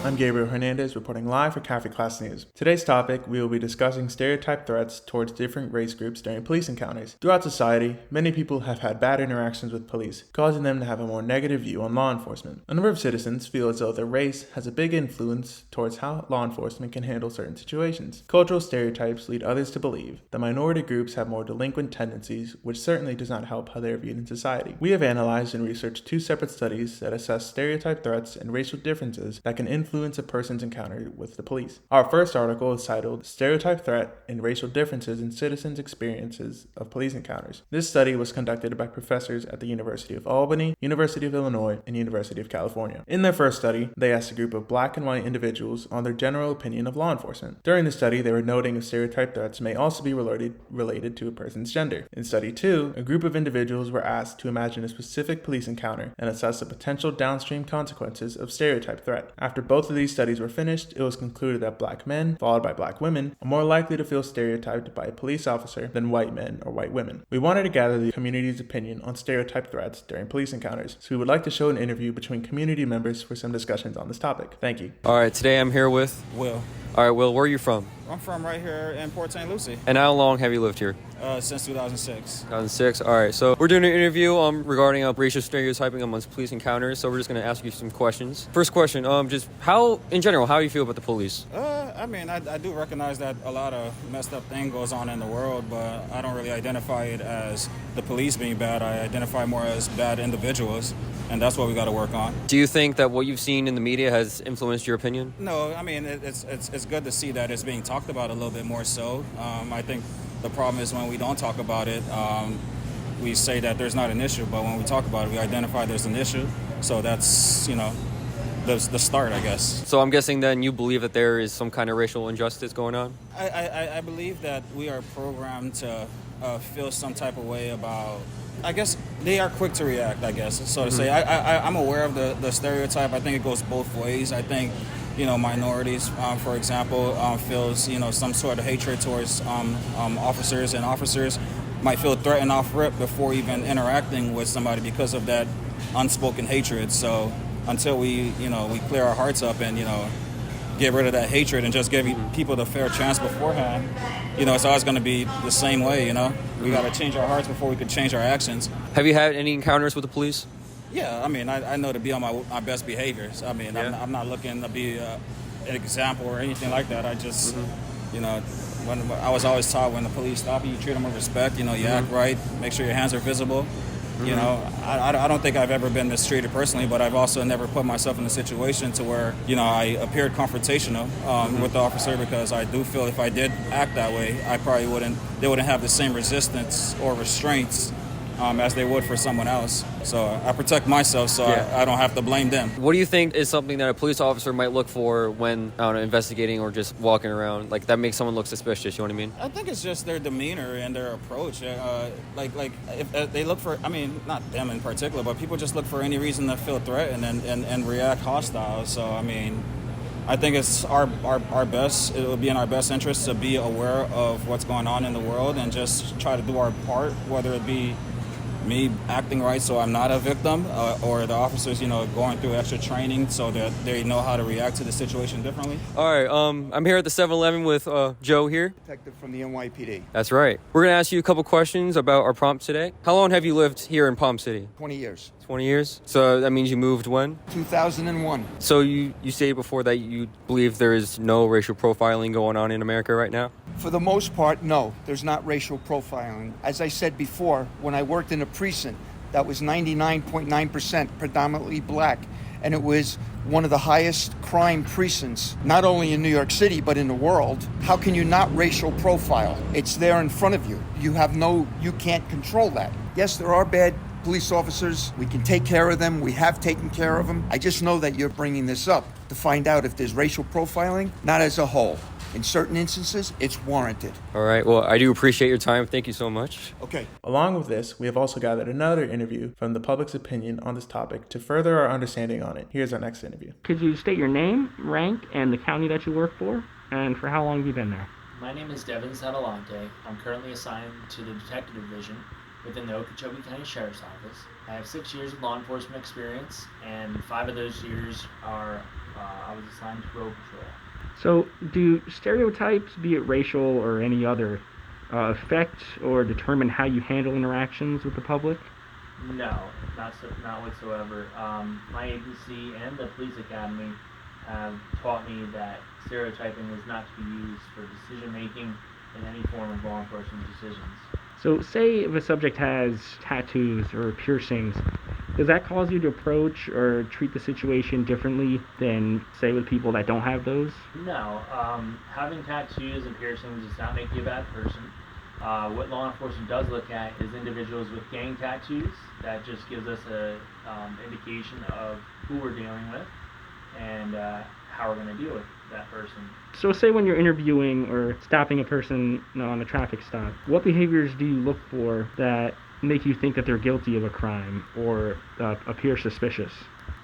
I'm Gabriel Hernandez reporting live for Cafe Class News. Today's topic, we will be discussing stereotype threats towards different race groups during police encounters. Throughout society, many people have had bad interactions with police, causing them to have a more negative view on law enforcement. A number of citizens feel as though their race has a big influence towards how law enforcement can handle certain situations. Cultural stereotypes lead others to believe that minority groups have more delinquent tendencies, which certainly does not help how they are viewed in society. We have analyzed and researched two separate studies that assess stereotype threats and racial differences that can influence a person's encounter with the police. Our first article is titled Stereotype Threat and Racial Differences in Citizens' Experiences of Police Encounters. This study was conducted by professors at the University of Albany, University of Illinois, and University of California. In their first study, they asked a group of black and white individuals on their general opinion of law enforcement. During the study, they were noting if stereotype threats may also be related to a person's gender. In study 2, a group of individuals were asked to imagine a specific police encounter and assess the potential downstream consequences of stereotype threat. After both of these studies were finished, it was concluded that black men, followed by black women, are more likely to feel stereotyped by a police officer than white men or white women. We wanted to gather the community's opinion on stereotype threats during police encounters, so we would like to show an interview between community members for some discussions on this topic. Thank you. All right, today I'm here with Will. All right, Will, where are you from? I'm from right here in Port St. Lucie. And how long have you lived here? Since 2006. 2006. All right, so we're doing an interview regarding racial stereotyping amongst police encounters. So we're just going to ask you some questions. First question, just how, in general, how do you feel about the police? I do recognize that a lot of messed up thing goes on in the world, but I don't really identify it as the police being bad. I identify more as bad individuals, and that's what we got to work on. Do you think that what you've seen in the media has influenced your opinion? No, I mean, it's good to see that it's being talked about a little bit more so. I think the problem is when we don't talk about it, we say that there's not an issue, but when we talk about it, we identify there's an issue. So that's, the start, I guess. So I'm guessing then you believe that there is some kind of racial injustice going on? I believe that we are programmed to feel some type of way about, I guess they are quick to react, I guess, so to say. I'm aware of the stereotype. I think it goes both ways. I think, minorities, for example, feels, some sort of hatred towards officers, and officers might feel threatened off rip before even interacting with somebody because of that unspoken hatred. So until we clear our hearts up and, get rid of that hatred and just give people the fair chance beforehand, it's always going to be the same way, We got to change our hearts before we can change our actions. Have you had any encounters with the police? Yeah, I know to be on my best behaviors. I'm not looking to be an example or anything like that. I just, when I was always taught when the police stop you, you treat them with respect. You act right, make sure your hands are visible. I don't think I've ever been mistreated personally, but I've also never put myself in a situation to where, I appeared confrontational with the officer, because I do feel if I did act that way, they wouldn't have the same resistance or restraints as they would for someone else. So I protect myself so I don't have to blame them. What do you think is something that a police officer might look for when investigating or just walking around, like that makes someone look suspicious? You know what I mean? I think it's just their demeanor and their approach. If they look for, not them in particular, but people just look for any reason to feel threatened and react hostile. So I think it's our best. It would be in our best interest to be aware of what's going on in the world and just try to do our part, whether it be me acting right so I'm not a victim, or the officers, going through extra training so that they know how to react to the situation differently. All right, I'm here at the 7-Eleven with Joe here. Detective from the NYPD. That's right. We're going to ask you a couple questions about our prompt today. How long have you lived here in Palm City? 20 years. 20 years? So that means you moved when? 2001. So you stated before that you believe there is no racial profiling going on in America right now? For the most part, no. There's not racial profiling. As I said before, when I worked in a precinct that was 99.9% predominantly black, and it was one of the highest crime precincts, not only in New York City, but in the world, how can you not racial profile? It's there in front of you. You can't control that. Yes, there are bad police officers. We can take care of them. We have taken care of them. I just know that you're bringing this up to find out if there's racial profiling, not as a whole. In certain instances, it's warranted. All right. Well, I do appreciate your time. Thank you so much. Okay. Along with this, we have also gathered another interview from the public's opinion on this topic to further our understanding on it. Here's our next interview. Could you state your name, rank, and the county that you work for, and for how long have you been there? My name is Devin Zadalante. I'm currently assigned to the Detective Division. within the Okeechobee County Sheriff's Office. I have 6 years of law enforcement experience, and 5 of those years are I was assigned to road patrol. So, do stereotypes, be it racial or any other, affect or determine how you handle interactions with the public? No, not whatsoever. My agency and the police academy have taught me that stereotyping is not to be used for decision making in any form of law enforcement decisions. So, say if a subject has tattoos or piercings, does that cause you to approach or treat the situation differently than, say, with people that don't have those? No, having tattoos and piercings does not make you a bad person. What law enforcement does look at is individuals with gang tattoos. That just gives us a indication of who we're dealing with and how we're going to deal with that person. So, say when you're interviewing or stopping a person on a traffic stop, what behaviors do you look for that make you think that they're guilty of a crime or appear suspicious?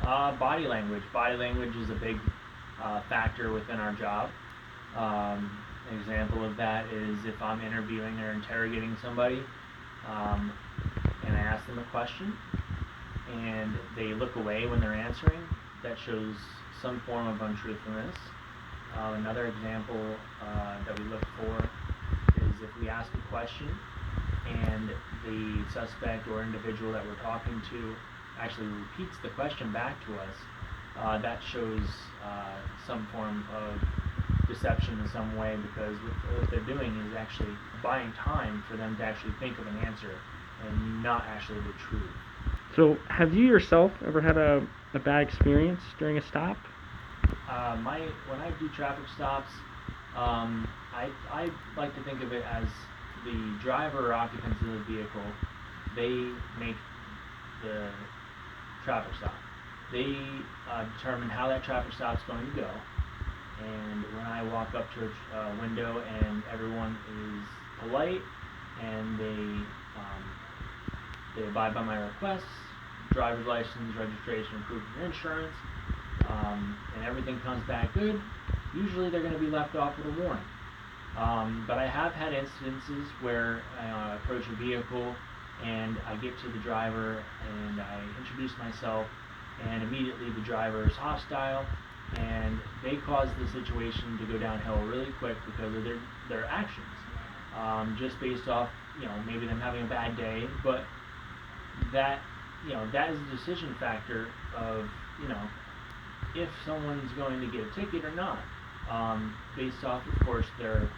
Body language. Body language is a big factor within our job. An example of that is if I'm interviewing or interrogating somebody um, and I ask them a question and they look away when they're answering, that shows some form of untruthfulness. Another example that we look for is if we ask a question and the suspect or individual that we're talking to actually repeats the question back to us, that shows some form of deception in some way, because what they're doing is actually buying time for them to actually think of an answer and not actually the truth. So, have you yourself ever had a bad experience during a stop? When I do traffic stops, I like to think of it as the driver or occupants of the vehicle. They make the traffic stop. They determine how that traffic stop is going to go. And when I walk up to a window and everyone is polite and they abide by my requests, driver's license, registration, proof of insurance, and everything comes back good, usually they're going to be left off with a warning. But I have had instances where I approach a vehicle and I get to the driver and I introduce myself, and immediately the driver is hostile and they cause the situation to go downhill really quick because of their actions, just based off maybe them having a bad day, but that that is a decision factor of if someone's going to get a ticket or not, based off, of course, their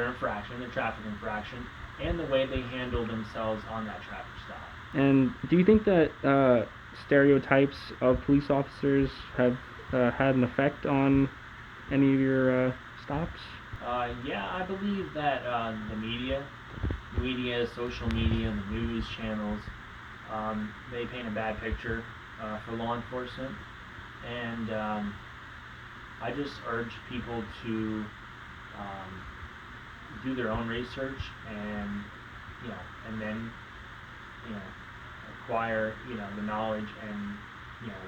infraction, their traffic infraction, and the way they handle themselves on that traffic stop. And do you think that stereotypes of police officers have had an effect on any of your stops? Yeah, I believe that the media, social media, the news channels, they paint a bad picture for law enforcement, and I just urge people to do their own research and and then acquire the knowledge and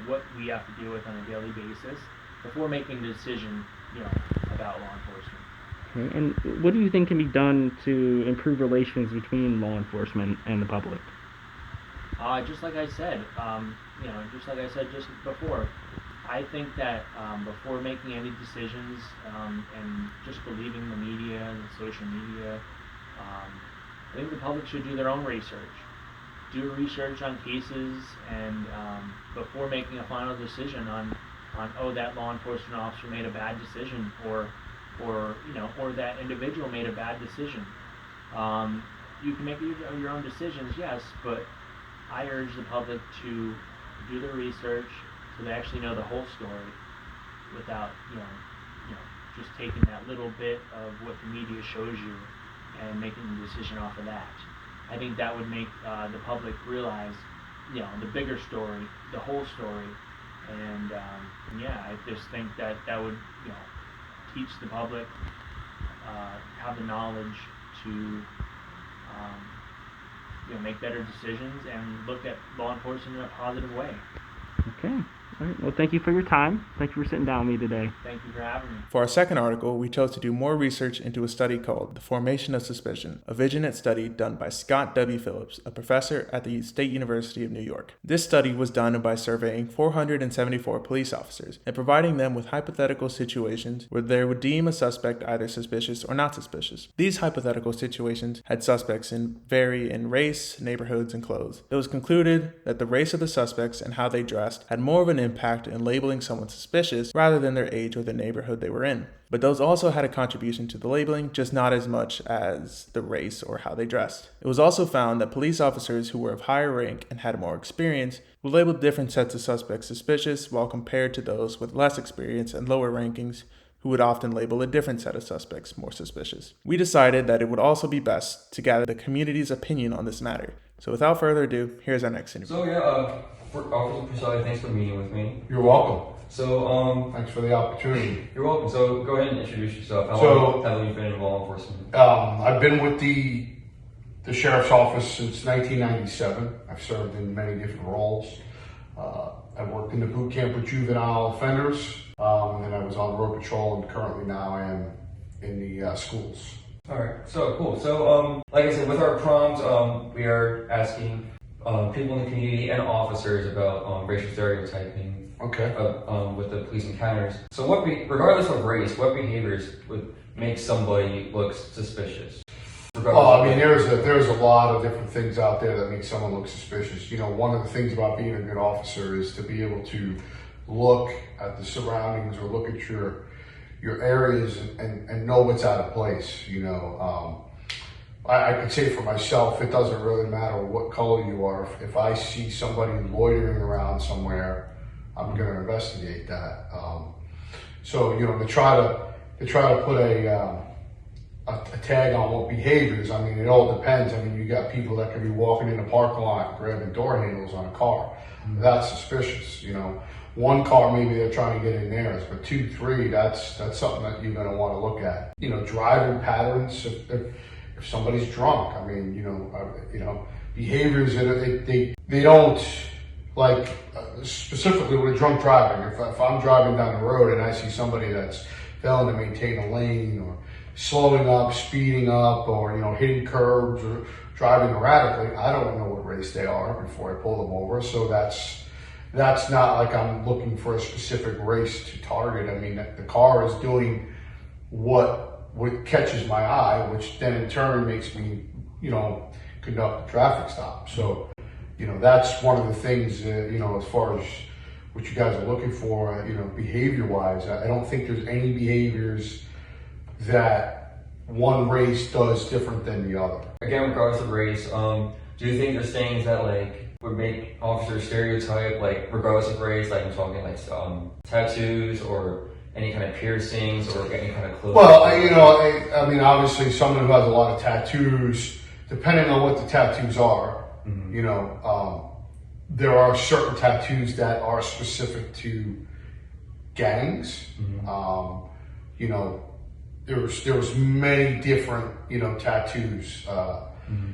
what we have to deal with on a daily basis before making a decision about law enforcement. Okay. And what do you think can be done to improve relations between law enforcement and the public? Just like I said, just before, I think that before making any decisions and just believing the media and social media, I think the public should do their own research. Do research on cases and before making a final decision on that law enforcement officer made a bad decision or that individual made a bad decision. You can make your own decisions, yes, but I urge the public to do their research so they actually know the whole story without just taking that little bit of what the media shows you and making the decision off of that. I think that would make the public realize the bigger story, the whole story, and I just think that would teach the public, have the knowledge to make better decisions and look at law enforcement in a positive way. Okay. All right. Well, thank you for your time. Thank you for sitting down with me today. Thank you for having me. For our second article, we chose to do more research into a study called The Formation of Suspicion, a vignette study done by Scott W. Phillips, a professor at the State University of New York. This study was done by surveying 474 police officers and providing them with hypothetical situations where they would deem a suspect either suspicious or not suspicious. These hypothetical situations had suspects vary in race, neighborhoods, and clothes. It was concluded that the race of the suspects and how they dressed had more of an impact in labeling someone suspicious rather than their age or the neighborhood they were in. But those also had a contribution to the labeling, just not as much as the race or how they dressed. It was also found that police officers who were of higher rank and had more experience would label different sets of suspects suspicious, while compared to those with less experience and lower rankings, who would often label a different set of suspects more suspicious. We decided that it would also be best to gather the community's opinion on this matter. So without further ado, here's our next interview. Officer PSY, thanks for meeting with me. You're welcome. So, Thanks for the opportunity. you're welcome. So, go ahead and introduce yourself. How So- long have you been in law enforcement? I've been with the sheriff's office since 1997. I've served in many different roles. I've worked in the boot camp with juvenile offenders, and then I was on road patrol, and currently now I am in the schools. All right. So cool. So, like I said, with our prompts, we are asking people in the community and officers about racial stereotyping Okay. with the police encounters. So, regardless of race, what behaviors would make somebody look suspicious? Well, I mean, there's a lot of different things out there that make someone look suspicious. You know, one of the things about being a good officer is to be able to look at the surroundings or look at your areas and know what's out of place. You know, I could say for myself, it doesn't really matter what color you are. If I see somebody loitering around somewhere, I'm going to investigate that. So, you know, to try to put a tag on what behaviors, I mean, it all depends. I mean, you got people that could be walking in the parking lot grabbing door handles on a car. That's suspicious, you know. One car, maybe they're trying to get in theirs, but 2, 3, that's something that you're going to want to look at. You know, driving patterns, if somebody's drunk, I mean, you know, behaviors that they don't, like, specifically with a drunk driving. If I'm driving down the road and I see somebody that's failing to maintain a lane or slowing up, speeding up, or, you know, hitting curbs or driving erratically, I don't know what race they are before I pull them over. So that's not like I'm looking for a specific race to target. I mean, the car is doing what catches my eye, which then in turn makes me, you know, conduct a traffic stop. So, you know, that's one of the things, you know, as far as what you guys are looking for, you know, behavior-wise. I don't think there's any behaviors that one race does different than the other. Again, regardless of race, do you think there's things that would make officers stereotype, regardless of race? Like I'm talking tattoos or any kind of piercings or any kind of clothing? Well, I mean, obviously someone who has a lot of tattoos, depending on what the tattoos are, you know, there are certain tattoos that are specific to gangs. You know, there was many different, you know, tattoos.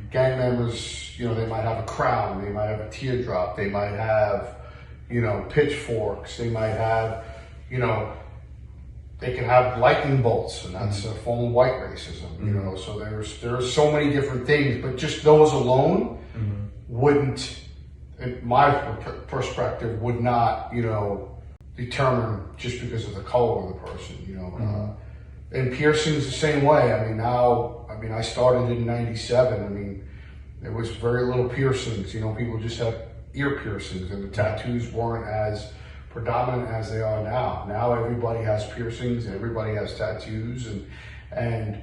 Gang members, you know, they might have a crown, they might have a teardrop, they might have, you know, pitchforks, they might have, you know, they can have lightning bolts, and that's a form of white racism, you know. So there's so many different things, but just those alone wouldn't, in my perspective, would not, you know, determine just because of the color of the person, you know. And piercings the same way. I mean, I started in '97. I mean, there was very little piercings. You know, people just had ear piercings, and the tattoos weren't as predominant as they are now. Now everybody has piercings, everybody has tattoos, and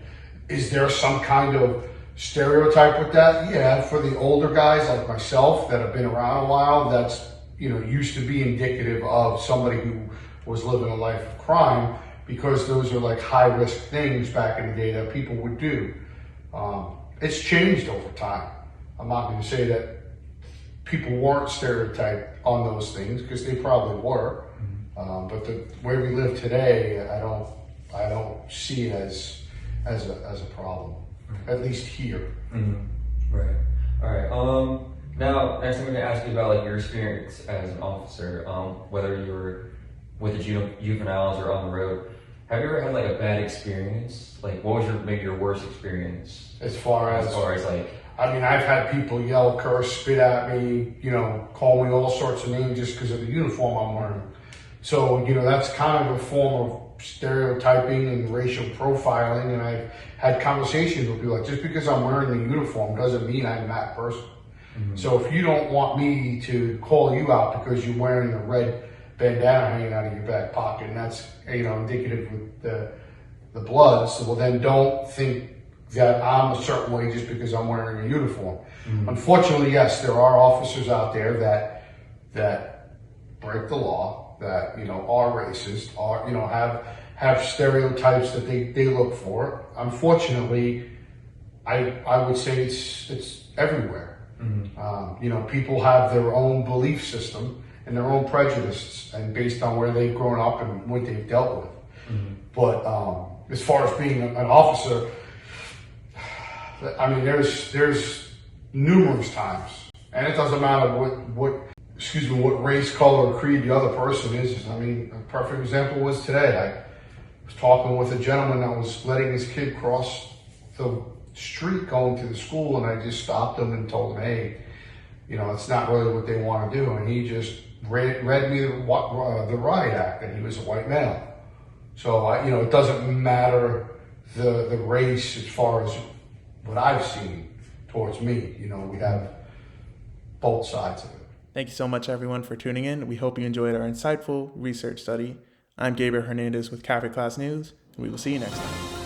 is there some kind of stereotype with that? Yeah, for the older guys like myself that have been around a while, that's, you know, used to be indicative of somebody who was living a life of crime, because those are like high risk things back in the day that people would do. It's changed over time. I'm not going to say that people weren't stereotyped on those things, because they probably were. But the way we live today, I don't see it as a problem, at least here. Right. All right. Now, next I'm going to ask you about like your experience as an officer, whether you were with the juveniles or on the road. Have you ever had like a bad experience? Like, what was maybe your worst experience? As far as Like, I mean, I've had people yell, curse, spit at me, call me all sorts of names just because of the uniform I'm wearing. So, that's kind of a form of stereotyping and racial profiling. And I've had conversations with people like, just because I'm wearing the uniform doesn't mean I'm that person. Mm-hmm. So if you don't want me to call you out because you're wearing a red bandana hanging out of your back pocket, and that's, indicative with the Bloods, well then don't think that I'm a certain way just because I'm wearing a uniform. Mm-hmm. Unfortunately, yes, there are officers out there that break the law, that are racist, have stereotypes that they look for. Unfortunately, I would say it's everywhere. Mm-hmm. People have their own belief system and their own prejudices, and based on where they've grown up and what they've dealt with. Mm-hmm. But as far as being an officer, I mean, there's numerous times, and it doesn't matter what race, color, or creed the other person is. I mean, a perfect example was today. I was talking with a gentleman that was letting his kid cross the street going to the school, and I just stopped him and told him, hey, it's not really what they want to do. And he just read me the Riot Act, and he was a white male. So, it doesn't matter the race as far as what I've seen towards me. We have both sides of it. Thank you so much, everyone, for tuning in. We hope you enjoyed our insightful research study. I'm Gabriel Hernandez with Cafe Class News, and we will see you next time.